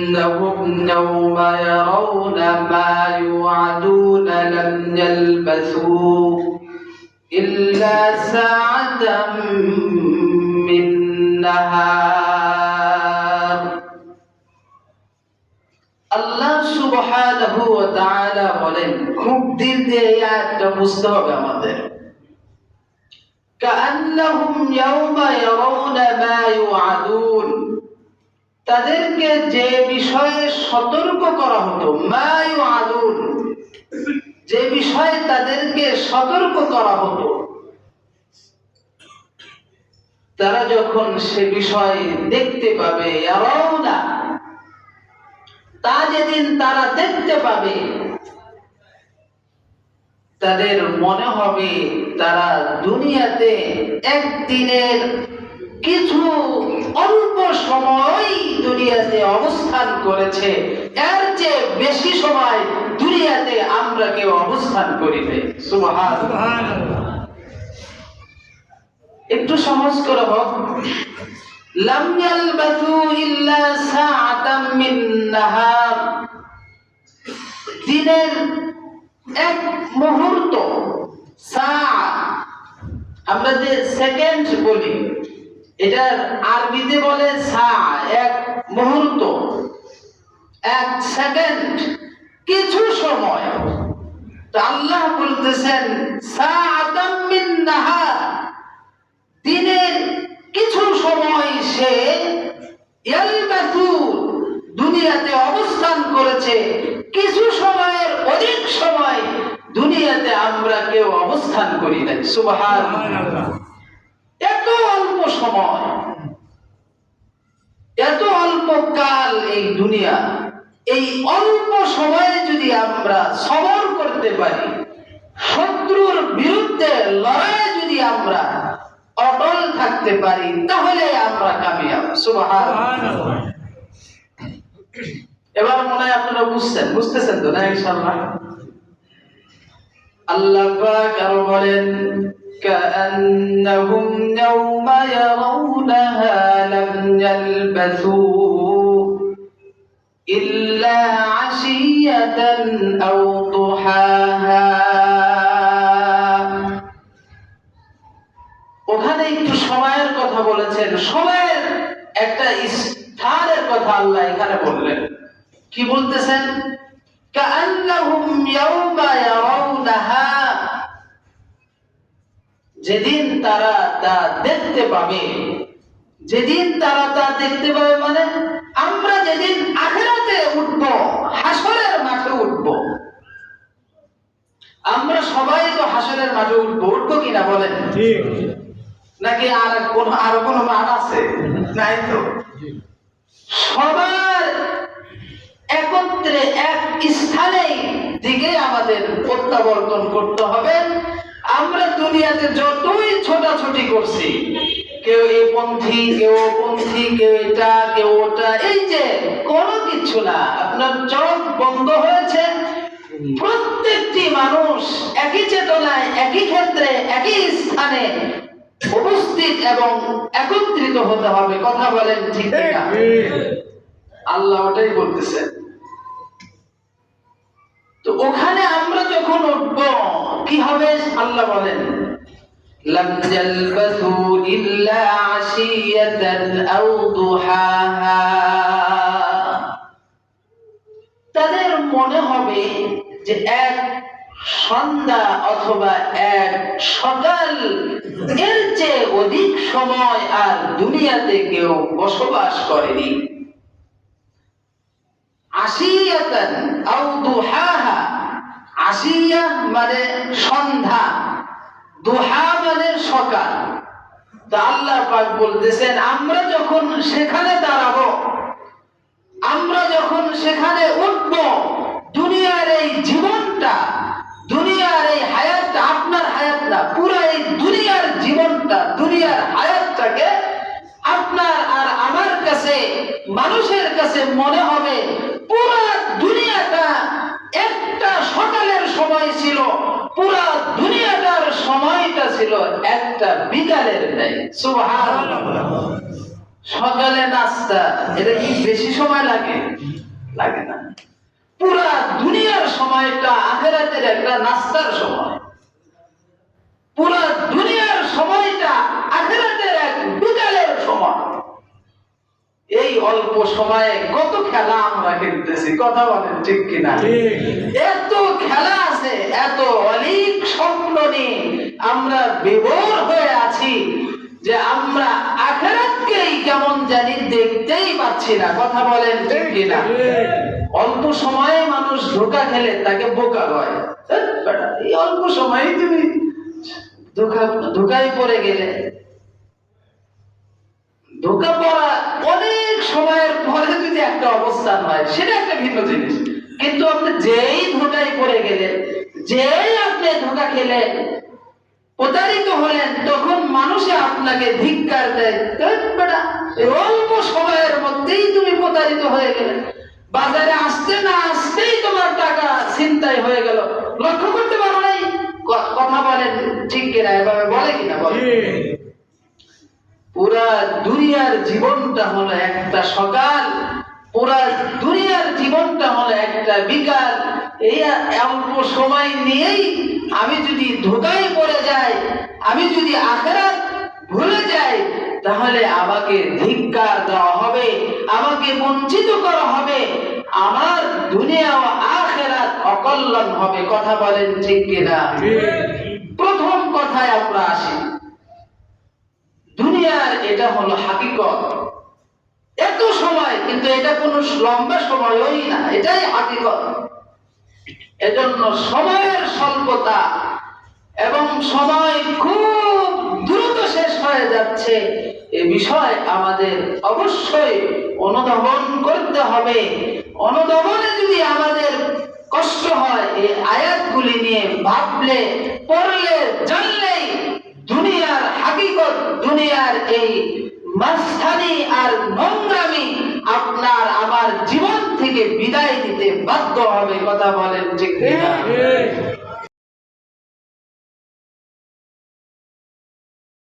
كأنهم يوم يرون ما يوعدون لم يلبثوا إلا ساعة من نهار আল্লাহ সুবহানাহু ওয়া তাআলা বলেন, খুব দিল দিয়ে এই আয়াতটা বুঝতে হবে আমাদের। কাআন্নাহুম ইয়াওমা ইয়ারাউনা মা ইউআদুন, তাদেরকে যে বিষয়ে সতর্ক করা হতো, মা ইউআদুন, যে বিষয়ে তাদেরকে সতর্ক করা হতো, তারা যখন সে বিষয় দেখতে পাবে, ইয়ারাউনা, তা যেদিন তারা দেখতে পাবে, তাদের মনে হবে তারা দুনিয়াতে একদিনের কিছু অল্প সময় দুনিয়াতে অবস্থান করেছে, এর চেয়ে বেশি সময় দুনিয়াতে আমরা কেউ অবস্থান করি নাই। সুবহানাল্লাহ। একটু সহজ করে হোক, লাম ইয়ালবাসু ইল্লা সাআতাম মিন নাহার, দিনের এক মুহূর্ত, সাআ আমরা যে সেকেন্ড বলি, এটার আরবিতে বলে সাআ, এক মুহূর্ত, এক সেকেন্ড, কিছু সময়। তো আল্লাহ বলতেছেন সাআতাম মিন নাহার, দিনের কিছু সময় সে ইয়ালবাসু দুনিয়াতে অবস্থান করেছে, কিছু সময়ের অধিক সময় দুনিয়াতে আমরা কেউ অবস্থান করি নাই। সুবহানাল্লাহ। এত অল্প সময়, এত অল্প কাল এই দুনিয়া, এই অল্প সময়ে যদি আমরা সবর করতে পারি, শত্রুর বিরুদ্ধে লড়াইয়ে যদি আমরা অটল থাকতে পারি, তাহলে আমরা কামিয়াব। সুবহানাল্লাহ। এবার মনে হয় আপনারা বুঝতেছেন তো না? ইনশাআল্লাহ। আল্লাহ পাক আরো বলেন, কাআন্নাহুম ইয়াওমা ইয়ারাউনাহা লাম ইয়ালবাসু ইল্লা আশিয়াতান আও দুহাহা। ওখানে একটু সময়ের কথা বলেছেন, সময়ের একটা স্থানের কথা আল্লাহ এখানে বললেন। কি বলতেছেন? কাআন্নাহুম ইয়াওমা ইয়ারাউনাহা, যেদিন তারা তা দেখতে পাবে, যেদিন তারা তা দেখতে পাবে মানে আমরা যেদিন আখিরাতে উঠব, হাসরের মাঠে উঠব। আমরা সবাই তো হাসরের মাঠে উঠব কিনা বলেন? ঠিক। নাকি আর কোনো মাঠ আছে? নাই তো। সবার একত্রে এক স্থানে দিকে আমাদের প্রত্যাবর্তন করতে হবে। আমরা দুনিয়াতে যতই ছোটাছুটি করছি, কেউ এই পন্থী, কেউ ও পন্থী, কেউ এটা, কেউ ওটা, এই যে কোনো কিছু না, আপনার চোখ বন্ধ হয়েছে। প্রত্যেকটি মানুষ একই চেতনায়, একই ক্ষেত্রে, একই স্থানে উপস্থিত এবং একত্রিত হতে হবে। কথা বলেন ঠিক না? আল্লাহ ওটাই বলতেছেন। তো ওখানে আমরা যখন উঠব কি হবে? আল্লাহ বলেন, লাম ইয়ালবাসু ইল্লা আশিয়াতান আও দুহাহা, তাদের মনে হবে যে এক সন্ধ্যা অথবা এক সকাল, এর চেয়ে অধিক সময় আর দুনিয়াতে কেউ বসবাস করেনি। আশিয়াতান আও দুহাহা, আশিয়া মানে সন্ধ্যা, দুহা মানে সকাল। তো আল্লাহ পাক বলতেছেন, আমরা যখন সেখানে দাঁড়াবো, আমরা যখন সেখানে উঠব, দুনিয়ার এই জীবনটা, দুনিয়ার এই হায়াতটা, আপনার হায়াত না, পুরো এই দুনিয়ার জীবনটা, দুনিয়ার হায়াতটাকে আপনার আর আমার কাছে, মানুষের কাছে মনে হবে পুরো দুনিয়াটা একটা সকালের সময় ছিল, পুরো দুনিয়াটার সময়টা ছিল একটা বিকালের ন্যায়। সুবহানাল্লাহ। সকালে নাস্তা, এটা কি বেশি সময় লাগে? লাগে না। পুরা দুনিয়ার সময়টা আখিরাতের একটা নাস্তার সময়, পুরা দুনিয়ার সময়টা আখিরাতের এক বিকালের সময়। এই অল্প সময়ে কত খেলা আমরা খেলতেছি, কথা বলেন ঠিক কিনা? এত খেলা আছে, এত অনেক স্বপ্ন নিয়ে আমরা বিভোর হয়ে আছি যে আমরা আখিরাতকেই কেমন জানি দেখতেই পাচ্ছি না, কথা বলেন ঠিক কিনা? অল্প সময়ে মানুষ ধোঁকা খেলে তাকে বোকা হয়। এই অল্প সময়ে তুমি ধোঁকায় পড়ে গেলে। ধোঁকা পড়া অনেক সময়ের পরে যদি একটা অবস্থান হয় সেটা একটা ভিন্ন জিনিস, কিন্তু আপনি যেই ধোঁকায় পড়ে গেলেন, যেই আপনি ধোঁকা খেলেন, প্রতারিত হলেন, তখন মানুষে আপনাকে ধিক্কার দেয়। এই অল্প সময়ের মধ্যেই তুমি প্রতারিত হয়ে গেলে, বাজারে আসতে না আসতেই তোমার টাকা ছিনতাই হয়ে গেল, লক্ষ্য করতে পারো নাই, কথা বলেন ঠিক কিনা? এভাবে বলে কিনা বলে? পুরা দুনিয়ার জীবনটা হলো একটা সকাল, পুরা দুনিয়ার জীবনটা হলো একটা বিকাল। এই অল্প সময় নিয়েই আমি যদি ধোঁকায় পড়ে যাই, আমি যদি আখিরাত ভুলে যাই, তাহলে আমাকে ধিক্কার দেওয়া হবে, আমাকে বঞ্চিত করা হবে, আমার দুনিয়া ও আখিরাত অকল্যাণ হবে, কথা বলেন ঠিক কিনা? প্রথম কথায় আমরা আসি, দুনিয়ার এটা হলো হাকিকত। এত সময়, কিন্তু এটা কোনো লম্বা সময়ই না, এটাই হাকিকত। এজন্য সময়ের স্বল্পতা এবং সময় খুব দ্রুত শেষ হয়ে যাচ্ছে, এ বিষয় আমাদের অবশ্যই অনুধাবন করতে হবে। অনুধাবনে যদি আমাদের কষ্ট হয়, এই আয়াতগুলি নিয়ে ভাবলে, পড়লে, জানলেই দুনিয়ার হাকিকত, দুনিয়ার এই মাঝখানি আর নোংরামি আপনার আমার জীবন থেকে বিদায় নিতে বাধ্য হবে, কথা বলেন ঠিক কিনা?